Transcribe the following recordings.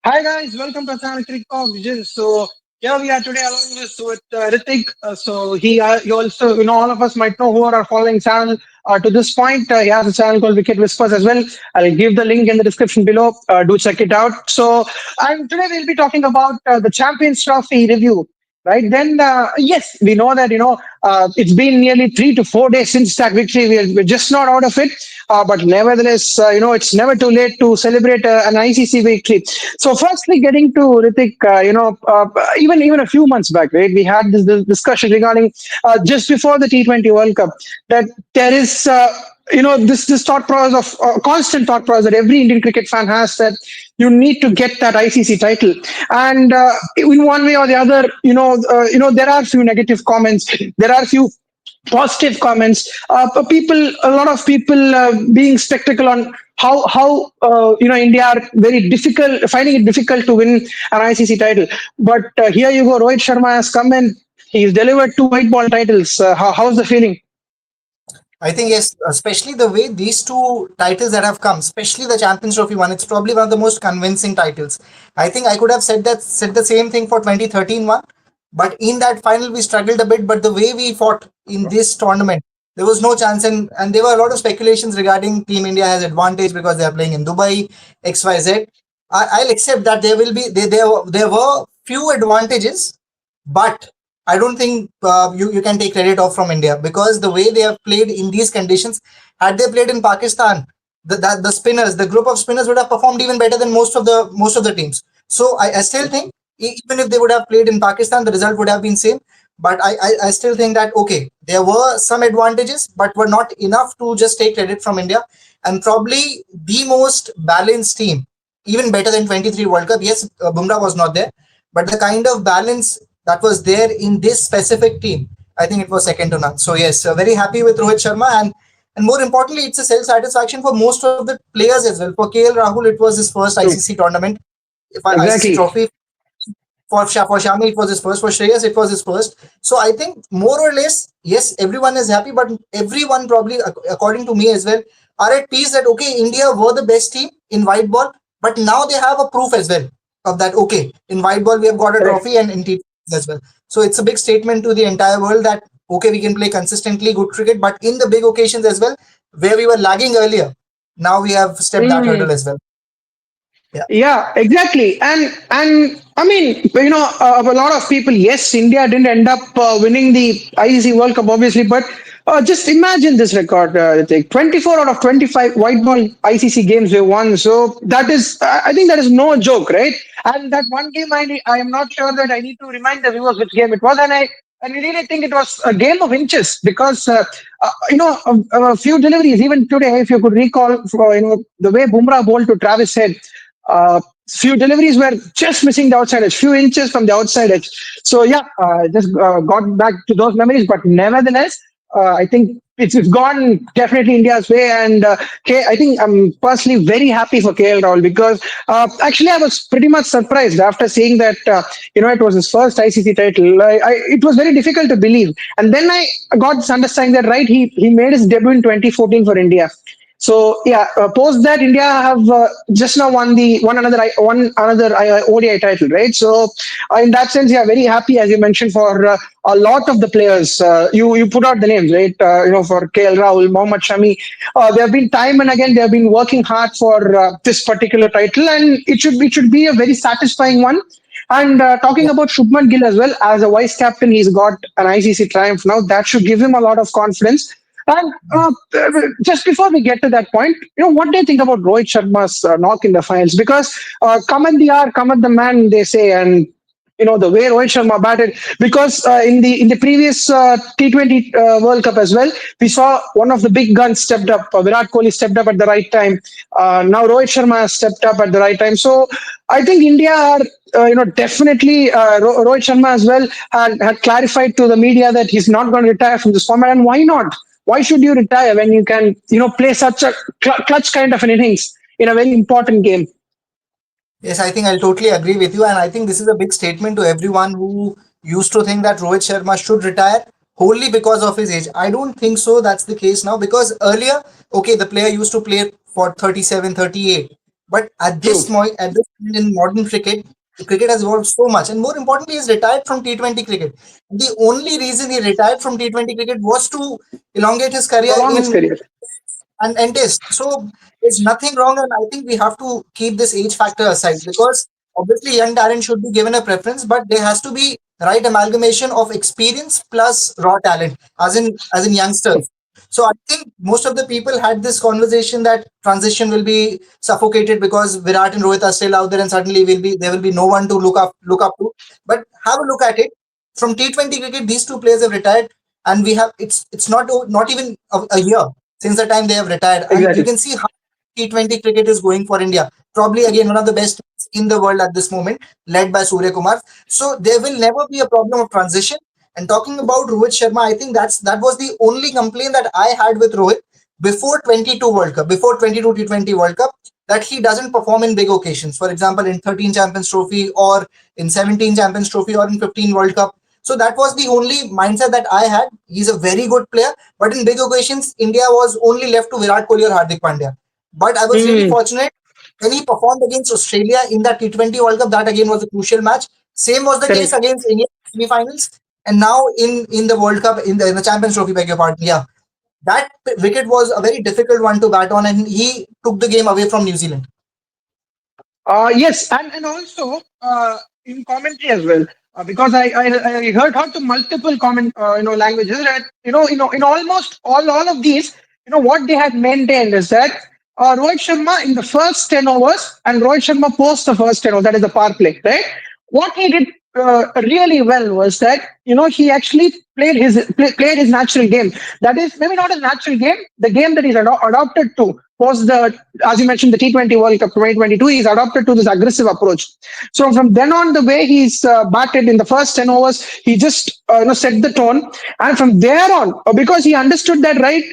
Hi guys, welcome to Channel Cricket Talk. So here we are today along with Ritik. He also, all of us might know who are following channel to this point. He has a channel called Wicket Whispers as well. I'll give the link in the description below. Do check it out. And today we'll be talking about the Champions Trophy review. Right then, yes, we know that it's been nearly 3 to 4 days since that victory. We're just not out of it, but nevertheless, it's never too late to celebrate an ICC victory. So, firstly, getting to Ritik, even a few months back, right, we had this discussion regarding just before the T20 World Cup that there is. This thought process of constant thought process that every Indian cricket fan has that you need to get that ICC title, and in one way or the other, there are few negative comments, there are few positive comments. A lot of people being spectacle on how India are very difficult, finding it difficult to win an ICC title. But here you go, Rohit Sharma has come in. He's delivered 2 white ball titles. How's the feeling? I think yes, especially the way these two titles that have come, especially the Champions Trophy one, it's probably one of the most convincing titles. I think I could have said the same thing for 2013 one, but in that final we struggled a bit. But the way we fought in this tournament, there was no chance, and there were a lot of speculations regarding Team India has advantage because they are playing in Dubai, XYZ. I'll accept that there will be there were few advantages, but I don't think you can take credit off from India because the way they have played in these conditions, had they played in Pakistan, the spinners, the group of spinners would have performed even better than most of the teams. So I still think even if they would have played in Pakistan, the result would have been same. But I still think that okay, there were some advantages, but were not enough to just take credit from India. And probably the most balanced team, even better than 23 World Cup. Yes, Bumrah was not there, but the kind of balance that was there in this specific team, I think it was second to none. So yes, very happy with Rohit Sharma, and more importantly, it's a self satisfaction for most of the players as well. For KL Rahul, it was his first True. ICC tournament, if I ICC Exactly. trophy. For Shami, it was his first. For Shreyas, it was his first. So I think more or less, yes, everyone is happy, but everyone probably, according to me as well, are at peace that okay, India were the best team in white ball, but now they have a proof as well of that. Okay, in white ball we have got a Correct. trophy, and in T20 as well. So it's a big statement to the entire world that okay, we can play consistently good cricket, but in the big occasions as well, where we were lagging earlier, now we have stepped that Mm. hurdle as well. Yeah. Yeah, exactly. And I mean, a lot of people. Yes, India didn't end up winning the ICC World Cup, obviously, but just imagine this record: Ritik. 24 out of 25 white ball ICC games we won. So that is, I think, that is no joke, right? And that one game, I am not sure that I need to remind the viewers which game it was, and I really think it was a game of inches because a few deliveries even today, if you could recall, the way Bumrah bowled to Travis Head. Few deliveries were just missing the outside edge, few inches from the outside edge. So yeah, just got back to those memories. But nevertheless, I think it's gone definitely India's way. And I think I'm personally very happy for KL Rahul because actually I was pretty much surprised after seeing that it was his first ICC title. It was very difficult to believe, and then I got this understanding that right he made his debut in 2014 for India. So yeah, post that India have just now won another ODI title, right? So in that sense, yeah, very happy as you mentioned for a lot of the players. You put out the names, right? For KL Rahul, Mohammad Shami, they have been time and again they have been working hard for this particular title, and it should be a very satisfying one. And talking about Shubman Gill as well as a vice captain, he's got an ICC triumph now. That should give him a lot of confidence. And just before we get to that point, what do you think about Rohit Sharma's knock in the finals? Because come at the hour, come at the man, they say, and the way Rohit Sharma batted. Because in the previous T20 World Cup as well, we saw one of the big guns stepped up. Virat Kohli stepped up at the right time. Now Rohit Sharma has stepped up at the right time. So I think India are. Definitely Rohit Sharma as well had clarified to the media that he's not going to retire from this format, and why not? Why should you retire when you can, play such a clutch kind of an innings in a very important game? Yes, I think I'll totally agree with you. And I think this is a big statement to everyone who used to think that Rohit Sharma should retire wholly because of his age. I don't think so. That's the case now because earlier, okay, the player used to play for 37, 38. But True. at this point in modern cricket, cricket has evolved so much, and more importantly, he's retired from T20 cricket. The only reason he retired from T20 cricket was to elongate his career Prolong his in career. and test. So there's nothing wrong, and I think we have to keep this age factor aside, because obviously young talent should be given a preference, but there has to be right amalgamation of experience plus raw talent, as in youngsters. So I think most of the people had this conversation that transition will be suffocated because Virat and Rohit are still out there, and suddenly will be there will be no one to look up to. But have a look at it. From T20 cricket, these two players have retired, and we have it's not even a year since the time they have retired. And you Exactly. can see how T20 cricket is going for India. Probably again one of the best in the world at this moment, led by Surya Kumar. So there will never be a problem of transition. And talking about Rohit Sharma, I think that was the only complaint that I had with Rohit before 22 World Cup, before 22 T20 World Cup, that he doesn't perform in big occasions. For example, in 13 Champions Trophy, or in 17 Champions Trophy, or in 15 World Cup. So that was the only mindset that I had. He's a very good player, but in big occasions, India was only left to Virat Kohli or Hardik Pandya. But I was really Hmm. fortunate when he performed against Australia in that T20 World Cup. That again was a crucial match. Same was the case Correct. against India semi-finals, and now in the World Cup, in the Champions Trophy, beg your pardon. Yeah, that wicket was a very difficult one to bat on, and he took the game away from New Zealand. Yes, and also in commentary as well, because I heard to multiple comment languages that in almost all of these, what they had maintained is that Rohit Sharma in the first 10 overs and Rohit Sharma post the first 10 overs, that is the power play, right? What he did really well was that he actually played his natural game. That is maybe not his natural game, the game that he's adopted to post the, as you mentioned, the T20 World Cup 2022. He's adopted to this aggressive approach. So from then on, the way he's batted in the first 10 overs, he just set the tone. And from there on, because he understood that, right?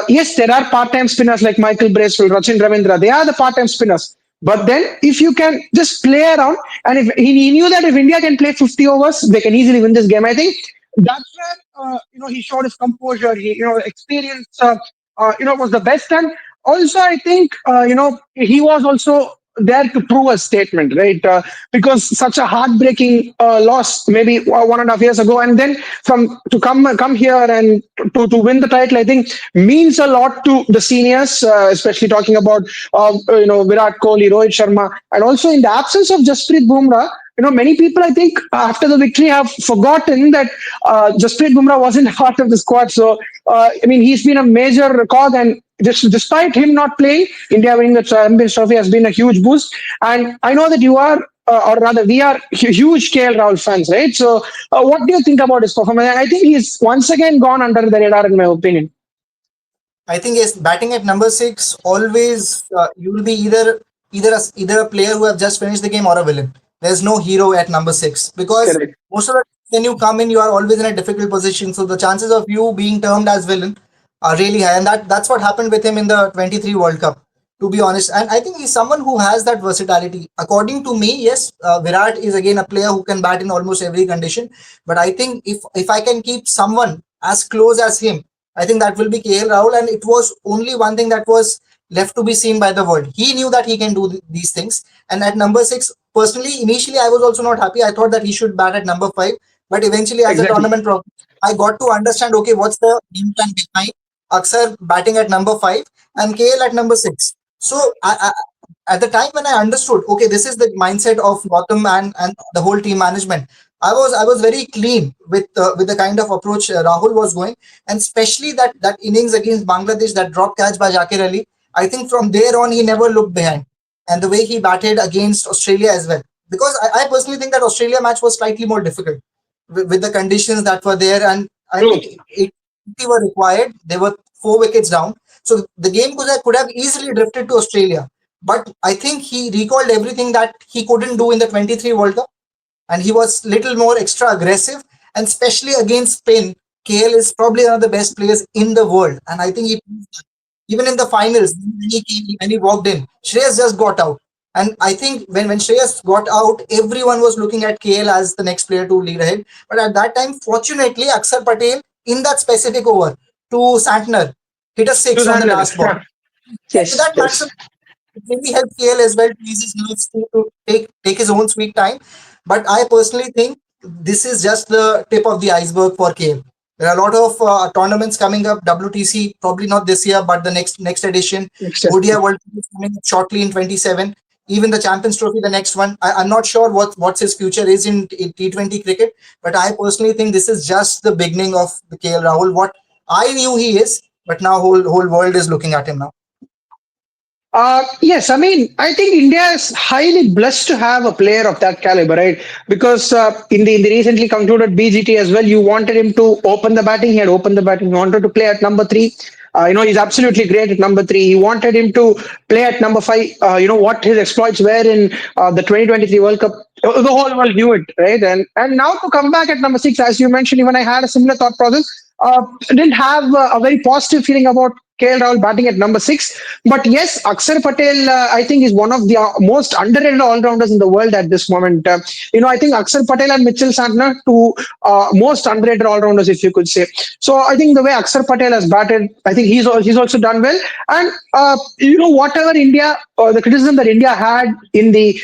Yes, there are part-time spinners like Michael Bracewell, Rachin Ravindra. They are the part-time spinners. But then, if you can just play around, and if he knew that if India can play 50 overs, they can easily win this game. I think that's where he showed his composure. He experience was the best, and also I think he was also there to prove a statement, right? Because such a heartbreaking loss, maybe 1.5 years ago, and then to come here and to win the title, I think means a lot to the seniors, especially talking about Virat Kohli, Rohit Sharma, and also in the absence of Jasprit Bumrah. Many people, I think, after the victory have forgotten that Jasprit Bumrah wasn't part of the squad. So, I mean, he's been a major cog, and despite him not playing, India winning the Champions Trophy has been a huge boost. And I know that you are, or rather, we are huge KL Rahul fans, right? So, what do you think about his performance? I think he's once again gone under the radar, in my opinion. I think yes, batting at number six, always you will be either a player who have just finished the game or a villain. There's no hero at number six, because Correct. most of the time when you come in, you are always in a difficult position. So the chances of you being termed as villain are really high, and that's what happened with him in the 23 World Cup. To be honest, and I think he's someone who has that versatility. According to me, yes, Virat is again a player who can bat in almost every condition. But I think if I can keep someone as close as him, I think that will be KL Rahul, and it was only one thing that was left to be seen by the world. He knew that he can do these things. And at number six, personally, initially I was also not happy. I thought that he should bat at number five, but eventually, as the Exactly. tournament progressed, I got to understand, okay, what's the game plan behind Aksar batting at number five and KL at number six. So at the time when I understood, okay, this is the mindset of Gotham and the whole team management. I was very clean with the kind of approach Rahul was going, and especially that innings against Bangladesh, that drop catch by Zakir Ali. I think from there on he never looked behind, and the way he batted against Australia as well. Because I personally think that Australia match was slightly more difficult with the conditions that were there, and I True. think it were required. They were 4 wickets down, so the game could have easily drifted to Australia. But I think he recalled everything that he couldn't do in the 23 World Cup, and he was little more extra aggressive, and especially against Spain. KL is probably one of the best players in the world, and I think even in the finals when he walked in, Shreyas just got out, and I think when Shreyas got out, everyone was looking at KL as the next player to lead ahead. But at that time, fortunately, Akshar Patel in that specific over to Santner hit a To six on the Sandler. last ball. With Yes. that Yes. maximum It maybe help KL as well to ease his nerves to take his own sweet time. But I personally think this is just the tip of the iceberg for KL. There are a lot of tournaments coming up. WTC probably not this year, but the next edition. ODI Exactly. World Cup is coming up shortly in 27. Even the Champions Trophy, the next one. I'm not sure what's his future is in T20 cricket, but I personally think this is just the beginning of the KL Rahul. What I knew he is, but now whole world is looking at him now. Yes, I mean, I think India is highly blessed to have a player of that caliber, right? Because in the recently concluded BGT as well, you wanted him to open the batting. He had opened the batting. He wanted to play at number three. He's absolutely great at number three. He wanted him to play at number five. What his exploits were in the 2023 World Cup. The whole world knew it, right? And now to come back at number six, as you mentioned, even I had a similar thought process. Didn't have a very positive feeling about KL Rahul batting at number six. But yes, Akshar Patel, I think, is one of the most underrated all-rounders in the world at this moment. I think Akshar Patel and Mitchell Santner, two most underrated all-rounders, if you could say. So I think the way Akshar Patel has batted, I think he's also done well. And whatever the criticism that India had in the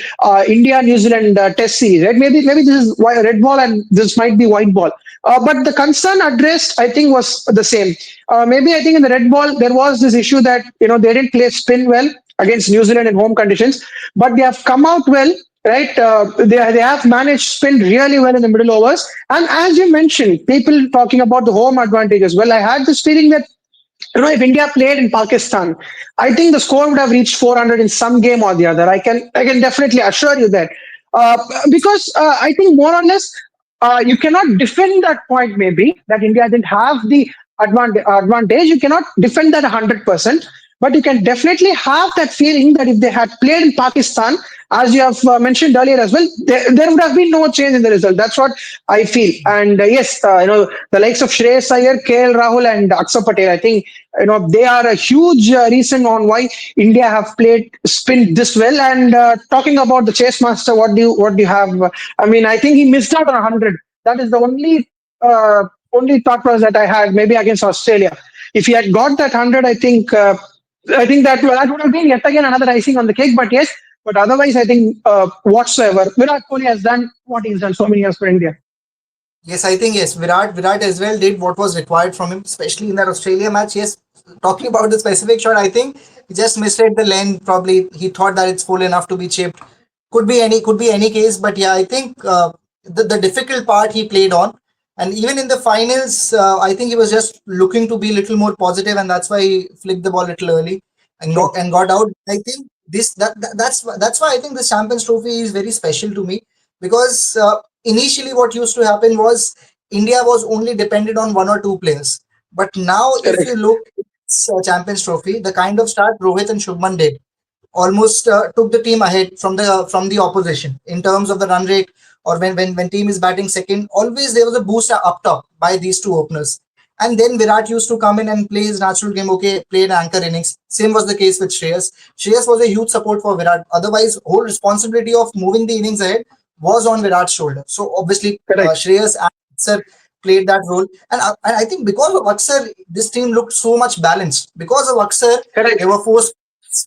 India New Zealand Test series, right? Maybe this is red ball and this might be white ball. But the concern addressed, I think, was the same. Maybe I think in the red ball there was this issue that they didn't play spin well against New Zealand in home conditions, but they have come out well. Right, they have managed spin really well in the middle overs, and as you mentioned, people talking about the home advantage as well. I had this feeling that if India played in Pakistan, I think the score would have reached 400 in some game or the other. I can definitely assure you that uh, because I think more or less you cannot defend that point. Maybe that India didn't have the advantage. You cannot defend that 100%. But you can definitely have that feeling that if they had played in Pakistan, as you have mentioned earlier as well, there would have been no change in the result. That's what I feel. And yes, the likes of Shreyas Iyer, KL Rahul, and Akshar Patel, I think they are a huge reason on why India have played spin this well. And talking about the chase master, what do you have? I mean, I think he missed out on 100. That is the only thought process that I had. Maybe against Australia, if he had got that 100, I think that would have been yet again another icing on the cake. But yes, but otherwise, I think whatsoever, Virat Kohli has done what he's done so many years for India. Yes, I think yes. Virat as well did what was required from him, especially in that Australia match. Yes, talking about the specific shot, I think he just misread the lane. Probably he thought that it's full enough to be chipped. Could be any case, but yeah, I think the difficult part he played on, and even in the finals, I think he was just looking to be a little more positive, and that's why he flicked the ball a little early True. and got out. I think that's why I think the Champions Trophy is very special to me because initially what used to happen was India was only dependent on one or two players, but now if you Correct. look at Champions Trophy, the kind of start Rohit and Shubman did almost took the team ahead from the opposition in terms of the run rate or when team is batting second always there was a boost up top by these two openers, and then Virat used to come in and play his natural game, okay, play an anchor innings. Same was the case with Shreyas was a huge support for Virat, otherwise whole responsibility of moving the innings ahead was on Virat's shoulder. So obviously Correct. Shreyas and Akshar played that role, and I think because of Akshar this team looked so much balanced. Because of Akshar they Correct. were forced,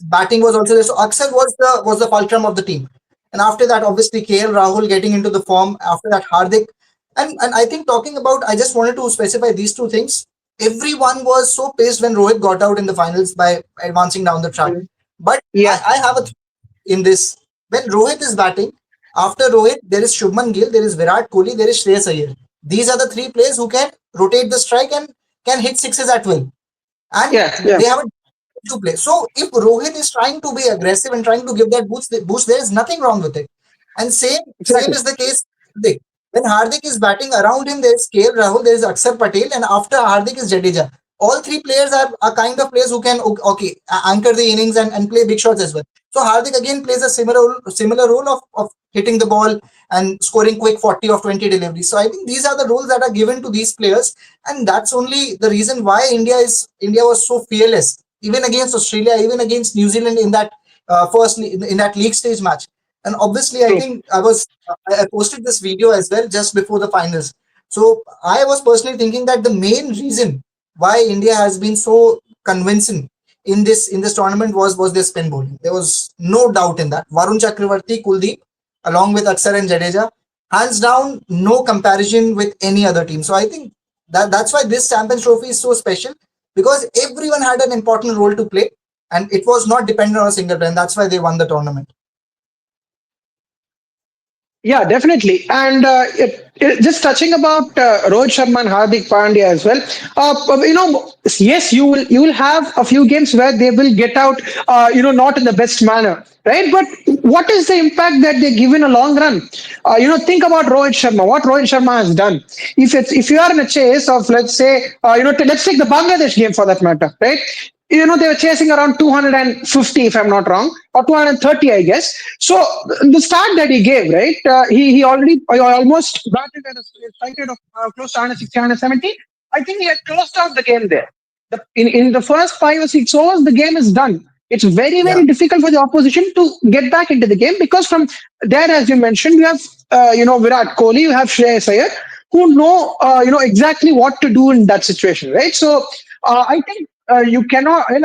batting was also there. So Akshar was the fulcrum of the team. And after that, obviously KL Rahul getting into the form. After that, Hardik. And I think talking about, I just wanted to specify these two things. Everyone was so pissed when Rohit got out in the finals by advancing down the track. Mm. But Yeah. I have a in this. When Rohit is batting, after Rohit, there is Shubman Gill, there is Virat Kohli, there is Shreyas Iyer. These are the three players who can rotate the strike and can hit sixes at will. And Yeah. Yeah. they have a to play. So if Rohit is trying to be aggressive and trying to give that boost, there is nothing wrong with it. And same Exactly. is the case with Hardik. When Hardik is batting around him, there is KL Rahul, there is Akshar Patel, and after Hardik is Jadeja. All three players are kind of players who can okay anchor the innings and play big shots as well. So Hardik again plays a similar role of hitting the ball and scoring quick 40 of 20 deliveries. So I think these are the roles that are given to these players, and that's only the reason why India was so fearless even against Australia, even against New Zealand in that first in that league stage match. And obviously, I True. think I posted this video as well just before the finals. So I was personally thinking that the main reason why India has been so convincing in this tournament was their spin bowling. There was no doubt in that. Varun Chakravarti, Kuldeep, along with Aksar and Jadeja, hands down, no comparison with any other team. So I think that's why this Champions Trophy is so special, because everyone had an important role to play, and it was not dependent on a single player. And that's why they won the tournament. Yeah, definitely. And just touching about Rohit Sharma and Hardik Pandya as well. Yes, you will have a few games where they will get out, not in the best manner, right? But what is the impact that they give in a long run? Think about Rohit Sharma. What Rohit Sharma has done. If you are in a chase of, let's say, let's take the Bangladesh game for that matter, right? They were chasing around 250, if I'm not wrong, or 230, I guess. So the start that he gave, right? He almost batted at a strike rate of close to 160, 170. I think he had closed out the game there. In the first 5 or 6 overs, the game is done. It's very, Yeah. very difficult for the opposition to get back into the game, because from there, as you mentioned, you have Virat Kohli, you have Shreyas Iyer, who know exactly what to do in that situation, right? So I think you cannot. On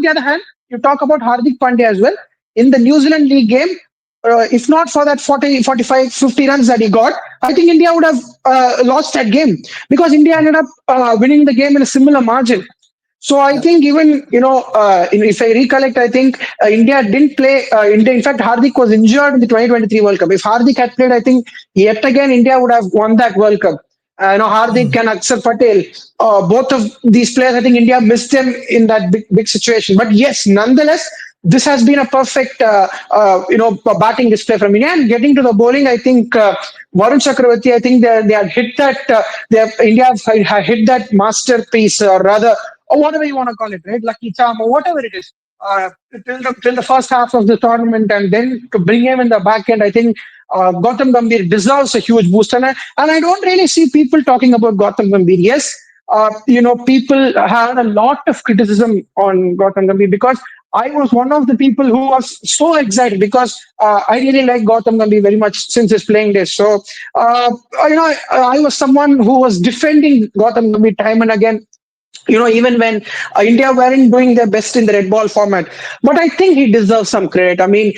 the other hand, you talk about Hardik Pandya as well in the New Zealand League game. If not for that 40, 45, 50 runs that he got, I think India would have lost that game, because India ended up winning the game in a similar margin. So I Yeah. think even if I recollect, I think India didn't play. India, in fact, Hardik was injured in the 2023 World Cup. If Hardik had played, I think yet again India would have won that World Cup. Hardik Mm. and Akshar Patel, both of these players, I think India missed them in that big situation. But yes, nonetheless, this has been a perfect, batting display from India. And getting to the bowling, I think Varun Chakravarti, I think they had hit that. India have hit that masterpiece, or rather, or whatever you want to call it, right? Lucky charm, or whatever it is. Till the first half of the tournament, and then to bring him in the back end, I think Gautam Gambhir deserves a huge boost. And I don't really see people talking about Gautam Gambhir. Yes, people had a lot of criticism on Gautam Gambhir, because I was one of the people who was so excited, because I really like Gautam Gambhir very much since his playing days. So, I was someone who was defending Gautam Gambhir time and again, even when India weren't doing their best in the red ball format. But I think he deserves some credit. I mean,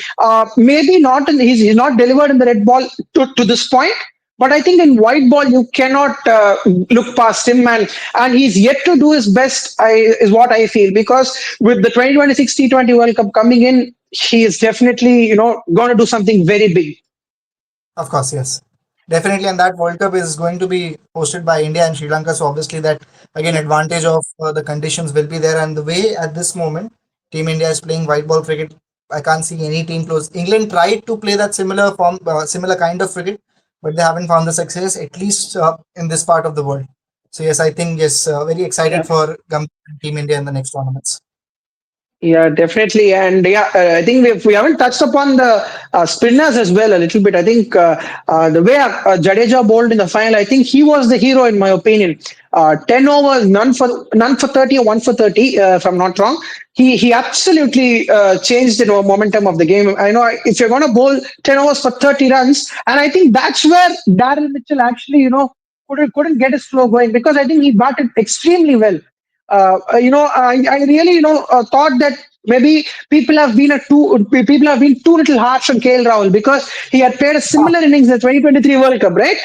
maybe not he's not delivered in the red ball to this point. But I think in white ball you cannot look past him, and he's yet to do his best. Is what I feel, because with the 2026 T20 World Cup coming in, he is definitely going to do something very big. Of course, yes. Definitely, and that World Cup is going to be hosted by India and Sri Lanka. So obviously, that again advantage of the conditions will be there. And the way at this moment, Team India is playing white ball cricket, I can't see any team close. England tried to play that similar form, similar kind of cricket, but they haven't found the success, at least in this part of the world. So yes, I think yes, very excited for Team India in the next tournaments. Yeah, definitely. And yeah, I think we haven't touched upon the spinners as well a little bit. I think the way Jadeja bowled in the final, I think he was the hero in my opinion. 10 overs, none for 30 or 1 for 30, if I'm not wrong. He absolutely changed the momentum of the game. I know if you're going to bowl 10 overs for 30 runs, and I think that's where Daryl Mitchell actually, couldn't get his flow going, because I think he batted extremely well. I really, thought that maybe people have been too little harsh on KL Rahul, because he had played a similar innings in the 2023 World Cup, right?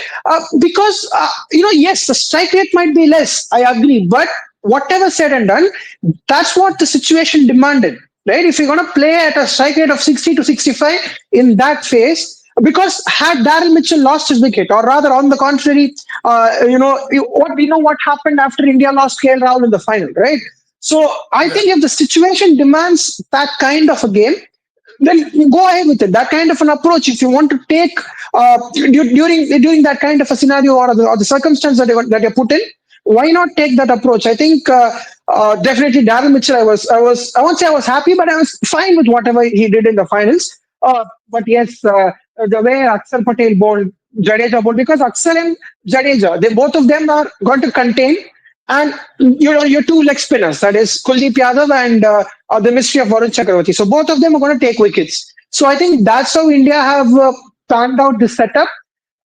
Because yes, the strike rate might be less. I agree, but whatever said and done, that's what the situation demanded, right? If you're going to play at a strike rate of 60 to 65 in that phase, because had Daryl Mitchell lost his wicket, or rather, on the contrary, what we know what happened after India lost KL Rahul in the final, right? So I Yeah. think if the situation demands that kind of a game, then go ahead with it. That kind of an approach, if you want to take during that kind of a scenario, or the circumstance that you're put in, why not take that approach? I think definitely Darren Mitchell. I won't say I was happy, but I was fine with whatever he did in the finals. But yes, the way Akshar Patel bowled, Jadeja bowled, because Akshar and Jadeja, they both of them are going to contain. And your two leg spinners, that is Kuldeep Yadav and the mystery of Varun Chakravarti. So both of them are going to take wickets. So I think that's how India have planned out this setup.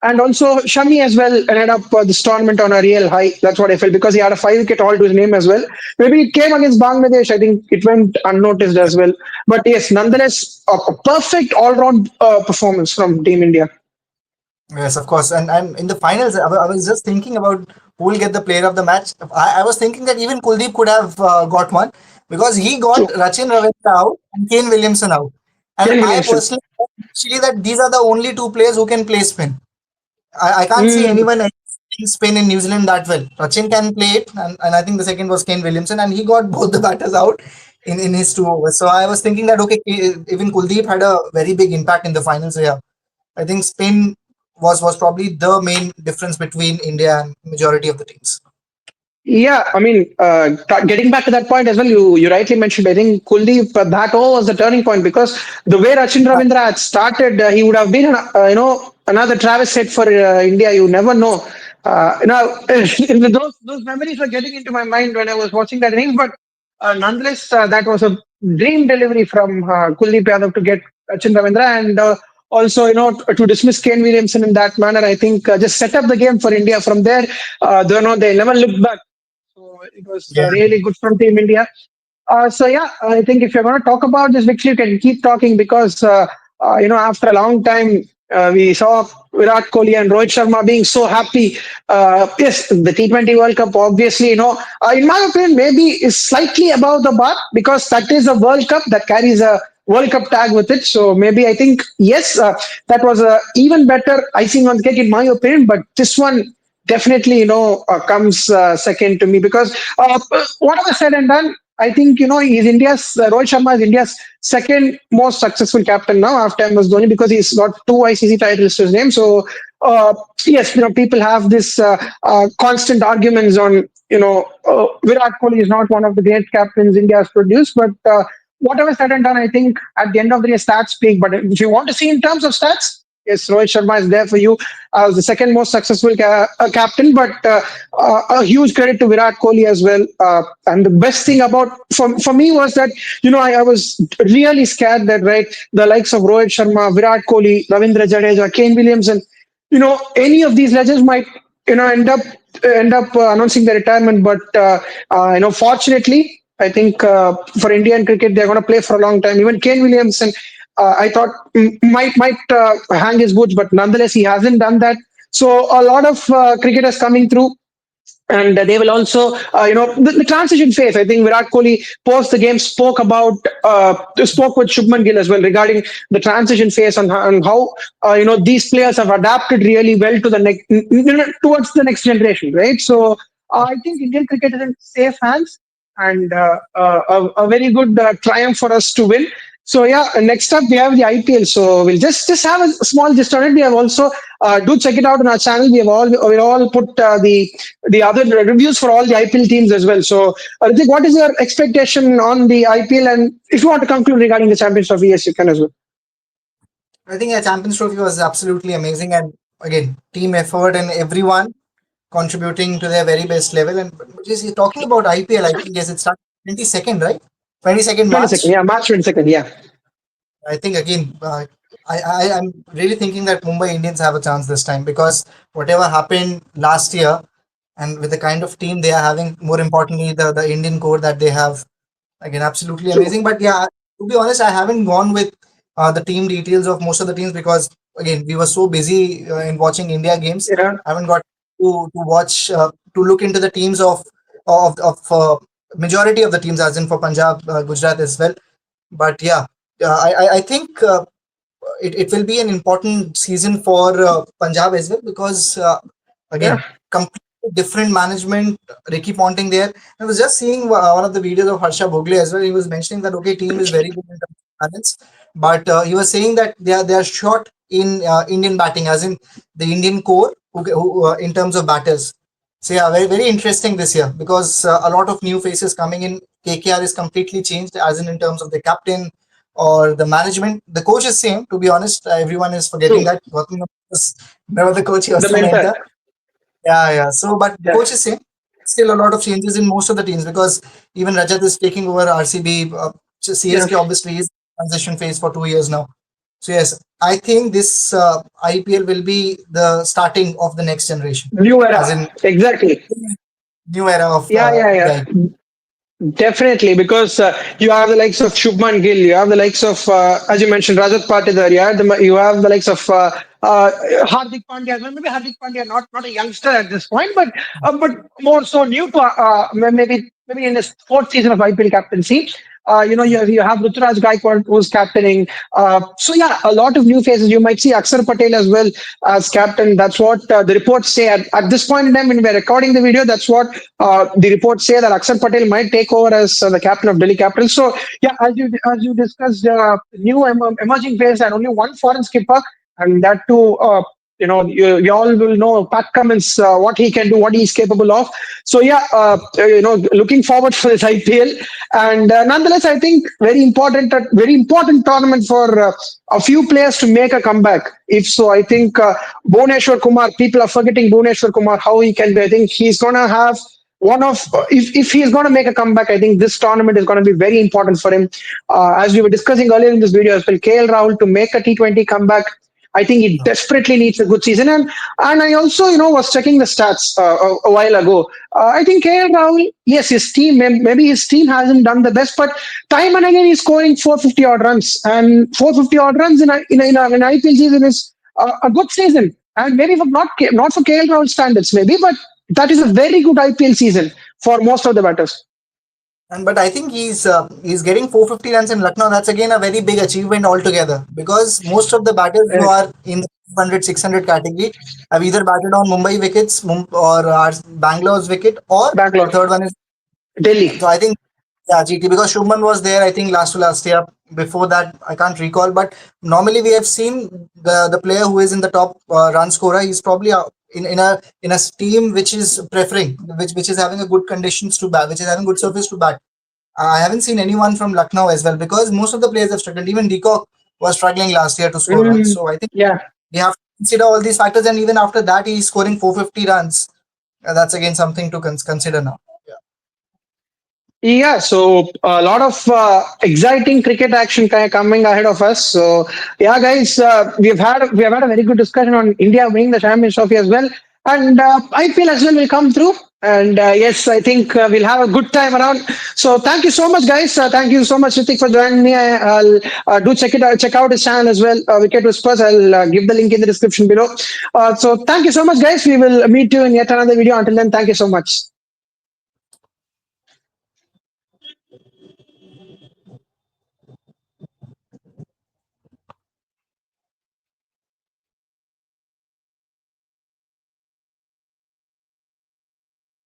And also, Shami as well ended up this tournament on a real high. That's what I felt because he had a 5 wicket haul to his name as well. Maybe it came against Bangladesh. I think it went unnoticed as well. But yes, nonetheless, a perfect all round performance from Team India. Yes, of course. And in the finals, I was just thinking about who will get the player of the match. I was thinking that even Kuldeep could have got one because he got True. Rachin Ravindra out and Kane Williamson out. And Ken I Williamson. personally actually that these are the only two players who can play spin. I can't see Mm, anyone else playing spin in New Zealand that well. Rachin can play it, and I think the second was Kane Williamson, and he got both the batters out in his 2 overs. So I was thinking that okay, even Kuldeep had a very big impact in the finals. So yeah, I think Spain was probably the main difference between India and majority of the teams. Yeah, I mean, getting back to that point as well, you rightly mentioned. I think Kuldeep that over was the turning point because the way Rachin Ravindra had started, he would have been, another Travis Head for India. You never know. Those memories were getting into my mind when I was watching that innings. But nonetheless, that was a dream delivery from Kuldeep Yadav to get Rachin Ravindra and. Also, to dismiss Kane Williamson in that manner, I think just set up the game for India. From there, they never looked back. So it was Yeah. really good from Team India. So yeah, I think if you're going to talk about this victory, you can keep talking because after a long time we saw Virat Kohli and Rohit Sharma being so happy. Yes, the T20 World Cup, obviously, in my opinion, maybe is slightly above the bar because that is a World Cup that carries a World Cup tag with it. So maybe I think yes, that was a even better icing on the cake in my opinion. But this one definitely comes second to me because whatever said and done, I think he's India's Rohit Sharma is India's second most successful captain now after MS Dhoni because he's got two ICC titles to his name. So yes, people have this constant arguments on Virat Kohli is not one of the great captains India has produced, but whatever said and done, I think at the end of the day, stats speak. But if you want to see in terms of stats, yes, Rohit Sharma is there for you. Was the second most successful captain, but a huge credit to Virat Kohli as well. And the best thing about for me was that I was really scared that right the likes of Rohit Sharma, Virat Kohli, Ravindra Jadeja, Kane Williamson, any of these legends might end up announcing their retirement. But fortunately, I think for Indian cricket, they're going to play for a long time. Even Kane Williamson, I thought might hang his boots, but nonetheless, he hasn't done that. So a lot of cricketers coming through and they will also, the transition phase. I think Virat Kohli post the game spoke with Shubman Gill as well regarding the transition phase and how these players have adapted really well to the next towards the next generation, right? So I think Indian cricket is in safe hands and a very good triumph for us to win. So yeah, next up we have the IPL. So we'll just have a small gist on it. We have also do check it out on our channel. We all put the other reviews for all the IPL teams as well. So Ritik, what is your expectation on the IPL? And if you want to conclude regarding the Champions Trophy, yes, you can as well. I think a Champions Trophy was absolutely amazing, and again, team effort and everyone contributing to their very best level. And just talking about IPL, I think yes, it started 22nd, right? 22nd 22nd, March. yeah, March 22nd, yeah. I think again, I'm really thinking that Mumbai Indians have a chance this time because whatever happened last year, and with the kind of team they are having, more importantly, the Indian core that they have, again, absolutely True. amazing. But yeah, to be honest, I haven't gone with the team details of most of the teams because again, we were so busy in watching India games. Yeah, I haven't got to watch to look into the teams of majority of the teams, as in for Punjab, Gujarat as well. But yeah, I think it will be an important season for Punjab as well because yeah, again, completely different management. Ricky Ponting there. I was just seeing one of the videos of Harsha Bhogle as well. He was mentioning that okay, team is very good in terms of balance, but he was saying that they are short in Indian batting, as in the Indian core in terms of batters. So yeah, very very interesting this year because a lot of new faces coming in. KKR is completely changed, as in terms of the captain or the management. The coach is same. To be honest, everyone is forgetting true. that Gautam Gambhir was never the coach. He was The the mentor. mentor. Yeah, yeah. So, but the Yeah. coach is same. Still a lot of changes in most of the teams because even Rajat is taking over RCB. Yeah. CSK obviously is transition phase for 2 years now. So yes, I think this IPL will be the starting of the next generation, New as era, in exactly. new era of Yeah, yeah, the yeah. IPL. Definitely, because you have the likes of Shubman Gill, you have the likes of, as you mentioned, Rajat Patidar, you have the likes of Hardik Pandya. Well, maybe Hardik Pandya, not a youngster at this point, but more so new to maybe in his fourth season of IPL captaincy. You have Ruturaj Gaikwad who's captaining. So yeah, a lot of new faces. You might see Akshar Patel as well as captain. That's what the reports say at this point in time when we're recording the video. That's what the reports say that Akshar Patel might take over as the captain of Delhi Capitals. So yeah, as you discussed, new emerging players and only one foreign skipper, and that too. You all will know Pat Cummins, what he can do, what he's capable of. So yeah, looking forward for this IPL, and nonetheless, I think very important tournament for a few players to make a comeback. If so, I think Bhuvneshwar Kumar. People are forgetting Bhuvneshwar Kumar, how he can be. I think he's gonna have one of if he's going to make a comeback, I think this tournament is going to be very important for him. As we were discussing earlier in this video as well, KL Rahul to make a T20 comeback, I think he desperately needs a good season. And I also was checking the stats a while ago. I think KL Rahul, yes, his team maybe his team hasn't done the best, but time and again he's scoring 450 odd runs, and 450 odd runs in an IPL season is a good season. And maybe for not for KL Rahul standards, maybe, but that is a very good IPL season for most of the batters. And but I think he's getting 450 runs in Lucknow. That's again a very big achievement altogether, because most of the batters who Uh, are in the 500, 600 category have either batted on Mumbai wickets, or Bangalore's wicket, or the Bangalore, third one is. So Delhi. I think, yeah, GT, because Shubman was there, I think last to last year. Before that, I can't recall. But normally we have seen the player who is in the top run scorer. He's probably in a team which is preferring, which is having a good conditions to bat, which is having good surface to bat. I haven't seen anyone from Lucknow as well, because most of the players have struggled. Even Decock was struggling last year to score runs. Mm, So I think yeah. we have to consider all these factors. And even after that, he's scoring 450 runs. That's again something to consider now. Yeah. Yeah, so a lot of exciting cricket action coming ahead of us. So yeah, guys, we have had a very good discussion on India winning the Champions Trophy as well, and I feel as well will come through. And yes, I think we'll have a good time around. So thank you so much, guys. Thank you so much, Ritik, for joining me. I'll do check out his channel as well, Wicket Whispers. I'll give the link in the description below. So thank you so much, guys. We will meet you in yet another video. Until then, thank you so much.